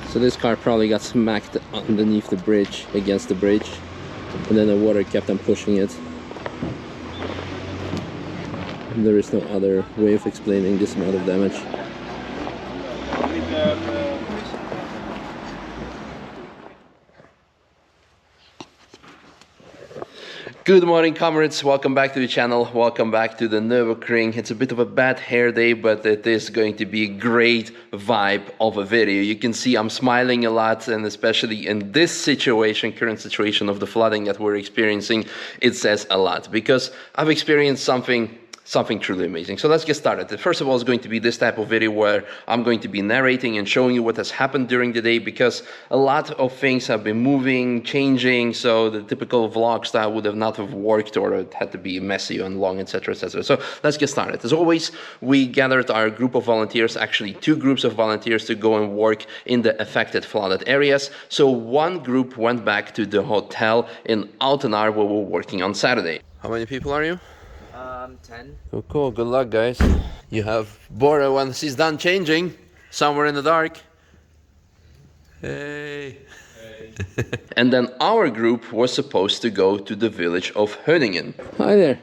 So this car probably got smacked underneath the bridge, against the bridge, and then the water kept on pushing it. And there is no other way of explaining this amount of damage. Good morning, comrades. Welcome back to the channel. Welcome back to the Nürburg. It's a bit of a bad hair day, but it is going to be a great vibe of a video. You can see I'm smiling a lot, and especially in this situation, current situation of the flooding that we're experiencing, it says a lot because I've experienced something truly amazing. So let's get started. First of all, it's going to be this type of video where I'm going to be narrating and showing you what has happened during the day, because a lot of things have been moving, changing, so the typical vlog style would have not have worked, or it had to be messy and long, etc, etc. So let's get started. As always, we gathered our group of volunteers, actually 2 groups of volunteers, to go and work in the affected flooded areas. So one group went back to the hotel in Altenaar where we're working on Saturday. How many people are you? 10. Oh, cool. Good luck, guys. You have Bora once he's done changing somewhere in the dark. Hey. And then our group was supposed to go to the village of Charoudin. Hi there.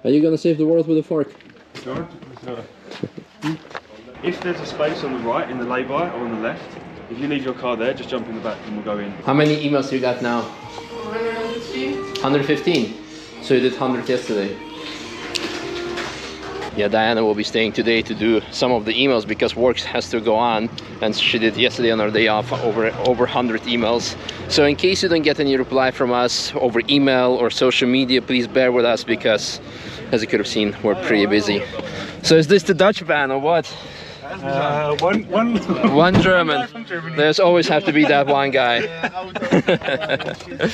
Are you gonna save the world with a fork? Sure. If there's a space on the right in the lay-by or on the left, if you leave your car there, just jump in the back and we'll go in. How many emails you got now? 115. 115. So you did 100 yesterday. Yeah, Diana will be staying today to do some of the emails because work has to go on, and she did yesterday on her day off over 100 emails. So in case you don't get any reply from us over email or social media, please bear with us because, as you could have seen, we're pretty busy. So is this the Dutch van or what? One German. There's always have to be that one guy.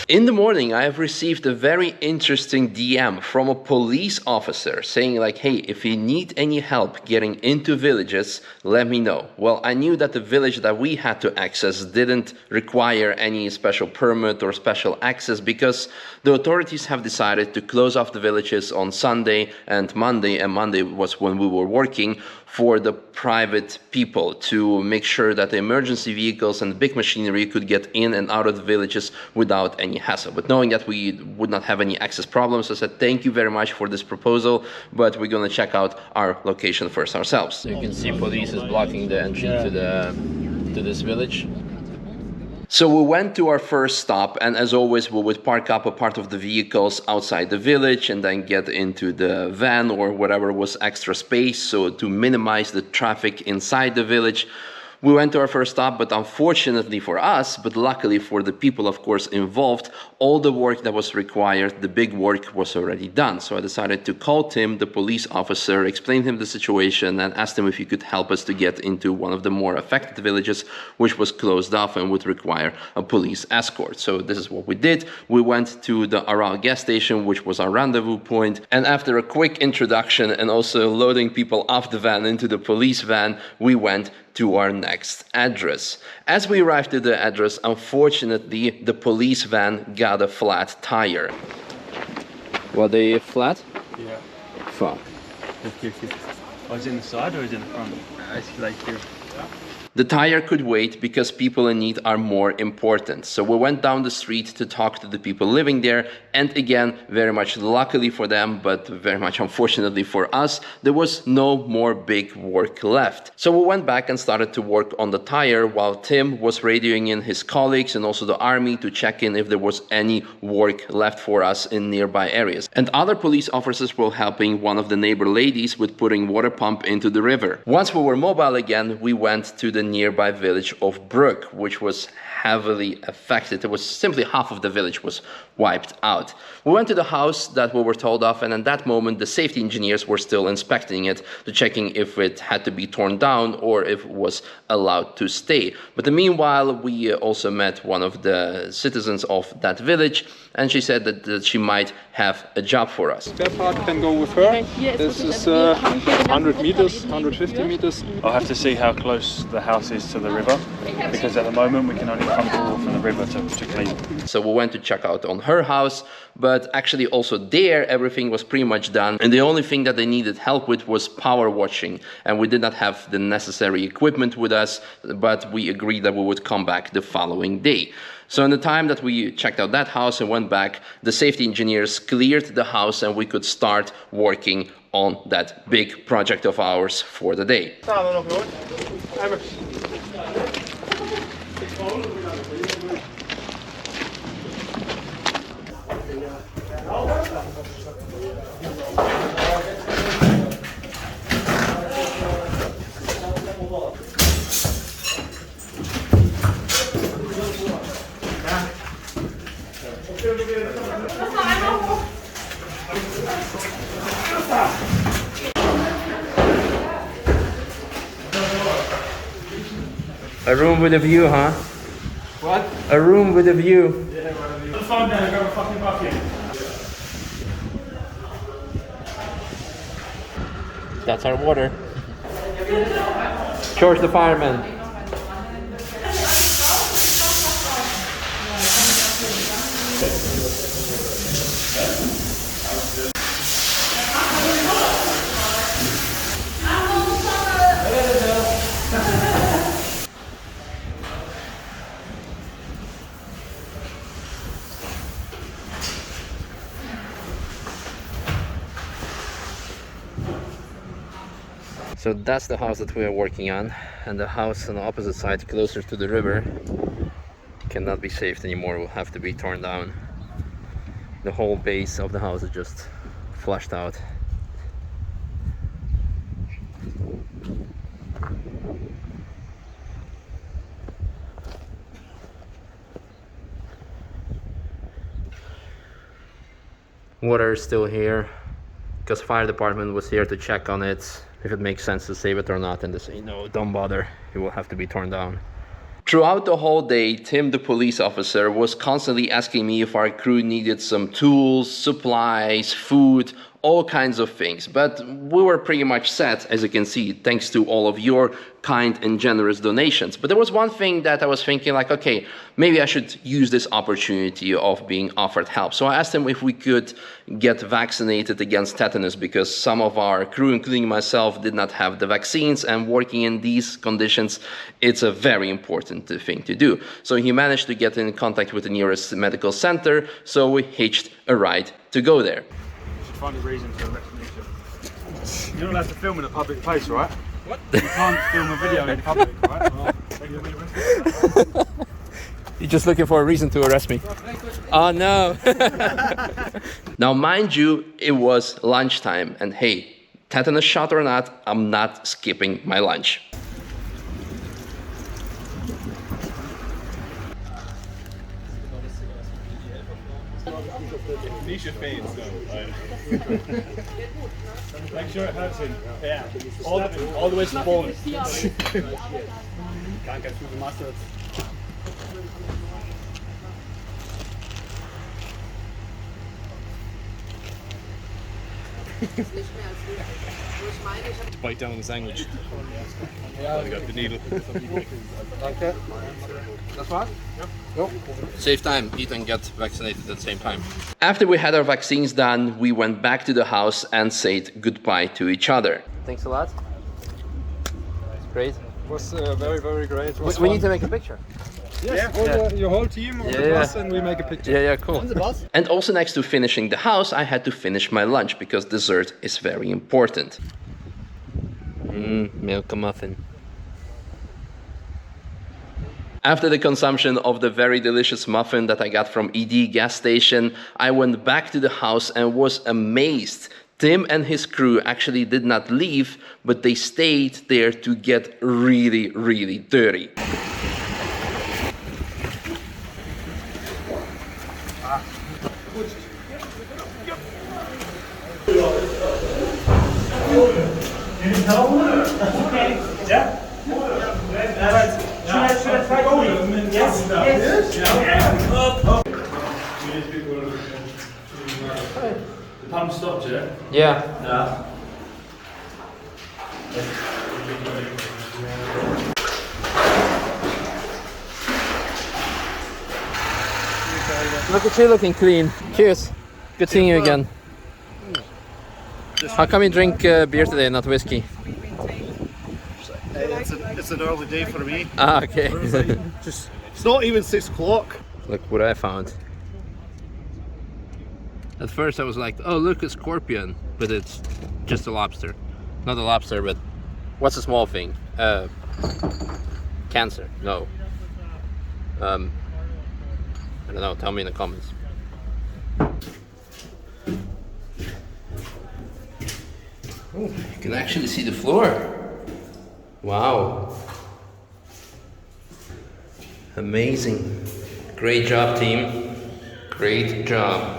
In the morning, I have received a very interesting DM from a police officer saying like, hey, if you need any help getting into villages, let me know. Well, I knew that the village that we had to access didn't require any special permit or special access because the authorities have decided to close off the villages on Sunday and Monday was when we were working, for the private people, to make sure that the emergency vehicles and the big machinery could get in and out of the villages without any hassle. But knowing that we would not have any access problems, I said thank you very much for this proposal, but we're going to check out our location first ourselves. So you can see police is blocking the entry to this village. So we went to our first stop, and as always we would park up a part of the vehicles outside the village and then get into the van or whatever was extra space, so to minimize the traffic inside the village. We went to our first stop, but unfortunately for us, but luckily for the people, of course, involved, all the work that was required, the big work, was already done. So I decided to call Tim, the police officer, explain him the situation, and asked him if he could help us to get into one of the more affected villages, which was closed off and would require a police escort. So this is what we did. We went to the Aral gas station, which was our rendezvous point, and after a quick introduction and also loading people off the van into the police van, we went to our next address. As we arrived at the address, unfortunately, the police van got a flat tire. Were they flat? Yeah. Fuck. Oh, is it in the side or is it in the front? It's like here. The tire could wait because people in need are more important. So we went down the street to talk to the people living there. And again, very much luckily for them, but very much unfortunately for us, there was no more big work left. So we went back and started to work on the tire while Tim was radioing in his colleagues and also the army to check in if there was any work left for us in nearby areas. And other police officers were helping one of the neighbor ladies with putting water pump into the river. Once we were mobile again, we went to the nearby village of Brook, which was heavily affected. It was simply half of the village was wiped out. We went to the house that we were told of, and at that moment the safety engineers were still inspecting it, to checking if it had to be torn down or if it was allowed to stay. But in the meanwhile, we also met one of the citizens of that village, and she said that she might have a job for us. That part can go with her. This is 100 meters, 150 meters. I'll have to see how close the house house is to the river, because at the moment we can only pump the water from the river to clean. So we went to check out on her house, but actually also there everything was pretty much done, and the only thing that they needed help with was power washing, and we did not have the necessary equipment with us, but we agreed that we would come back the following day. So in the time that we checked out that house and went back, the safety engineers cleared the house and we could start working on that big project of ours for the day. A room with a view, huh? What? A room with a view. Yeah, put the phone down and grab a fucking bucket. That's our water. George the fireman. So that's the house that we are working on, and the house on the opposite side, closer to the river, cannot be saved anymore, will have to be torn down. The whole base of the house is just flushed out. Water is still here, because fire department was here to check on it, if it makes sense to save it or not, and they say, no, don't bother, it will have to be torn down. Throughout the whole day, Tim, the police officer, was constantly asking me if our crew needed some tools, supplies, food, all kinds of things. But we were pretty much set, as you can see, thanks to all of your kind and generous donations. But there was one thing that I was thinking like, okay, maybe I should use this opportunity of being offered help. So I asked him if we could get vaccinated against tetanus, because some of our crew, including myself, did not have the vaccines, and working in these conditions, it's a very important thing to do. So he managed to get in contact with the nearest medical center, so we hitched a ride to go there. Find a reason to arrest Misha. You're not allowed to film in a public place, right? What? You can't film a video in public, right? Well, you'll be arrested. You're just looking for a reason to arrest me. Oh no. Now mind you, it was lunchtime, and hey, tetanus shot or not, I'm not skipping my lunch. Misha fans though. Make sure it hurts him. Yeah. All the way to the bone. Can't get through the mustard. Bite down on the sandwich. Yeah, I got the needle. Okay. That's what? Yep. Save time, eat and get vaccinated at the same time. After we had our vaccines done, we went back to the house and said goodbye to each other. Thanks a lot. It's great. It was very, very great. We need to make a picture. Yes, your whole team on the bus, and we make a picture. Yeah, cool. And also next to finishing the house, I had to finish my lunch, because dessert is very important. Milk muffin. After the consumption of the very delicious muffin that I got from ED gas station, I went back to the house and was amazed. Tim and his crew actually did not leave, but they stayed there to get really, really dirty. The pump stopped, yeah? Yeah. Look at you looking clean. Cheers. Good seeing you again. How come you drink beer today, not whiskey? It's an early day for me. Ah, okay. It's not even 6 o'clock. Look what I found. At first I was like, oh look, a scorpion, but it's just a lobster. Not a lobster, but what's a small thing? Cancer, no. I don't know, tell me in the comments. Oh, you can actually see the floor. Wow. Amazing. Great job, team. Great job.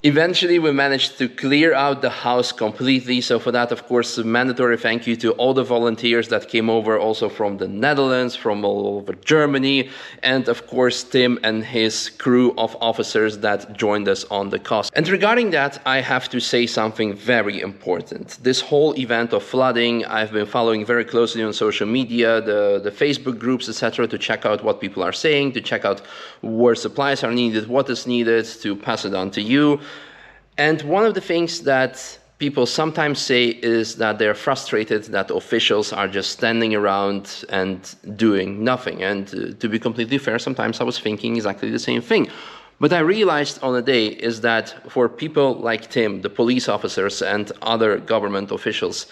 Eventually we managed to clear out the house completely, so for that of course a mandatory thank you to all the volunteers that came over, also from the Netherlands, from all over Germany, and of course Tim and his crew of officers that joined us on the cost. And regarding that, I have to say something very important. This whole event of flooding, I've been following very closely on social media, the Facebook groups, etc., to check out what people are saying, to check out where supplies are needed, what is needed, to pass it on to you. And one of the things that people sometimes say is that they're frustrated that officials are just standing around and doing nothing. And to be completely fair, sometimes I was thinking exactly the same thing. What I realized on the day is that for people like Tim, the police officers and other government officials,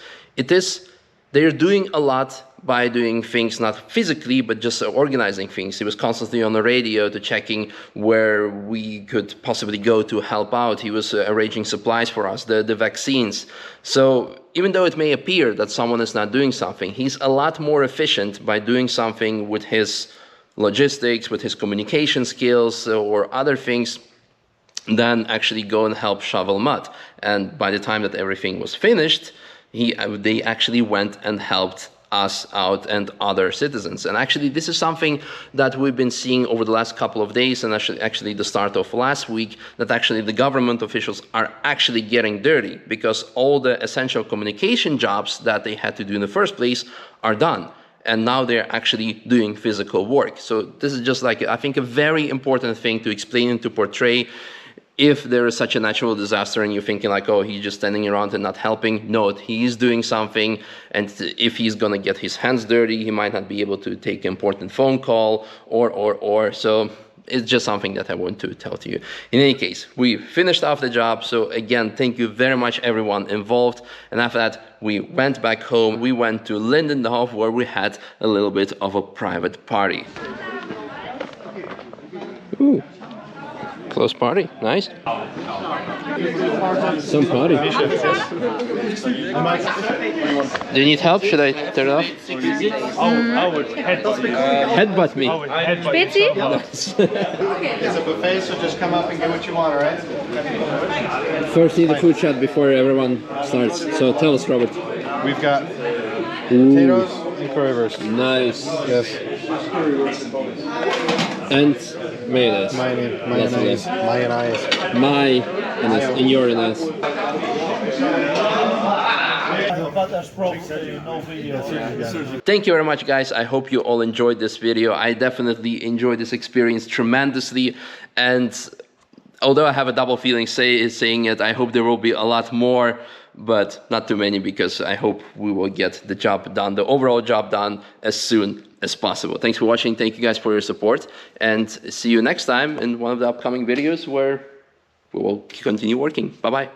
they're doing a lot by doing things not physically, but just organizing things. He was constantly on the radio to checking where we could possibly go to help out. He was arranging supplies for us, the vaccines. So even though it may appear that someone is not doing something, he's a lot more efficient by doing something with his logistics, with his communication skills or other things than actually go and help shovel mud. And by the time that everything was finished, they actually went and helped us out and other citizens. And actually this is something that we've been seeing over the last couple of days, and actually the start of last week, that actually the government officials are actually getting dirty, because all the essential communication jobs that they had to do in the first place are done. And now they're actually doing physical work. So this is just like, I think, a very important thing to explain and to portray. If there is such a natural disaster and you're thinking like, oh, he's just standing around and not helping, no, he is doing something. And if he's gonna get his hands dirty, he might not be able to take an important phone call or. So it's just something that I want to tell to you. In any case, we finished off the job. So again, thank you very much everyone involved. And after that, we went back home. We went to Lindenhof, where we had a little bit of a private party. Ooh. Close party, nice. Some party. Do you need help? Should I turn it off? I would Headbutt me. Spezi? It's a buffet, so just come up and get what you want, alright? First need the food chat before everyone starts. So tell us, Robert. We've got potatoes and currywurst. Nice. Yes. And mayonnaise. Mayonnaise. Mayonnaise. In your anise. Thank you very much, guys. I hope you all enjoyed this video. I definitely enjoyed this experience tremendously. And although I have a double feeling saying it, I hope there will be a lot more, but not too many, because I hope we will get the job done, the overall job done, as soon as possible. Thanks for watching. Thank you guys for your support, and see you next time in one of the upcoming videos where we will continue working. Bye-bye.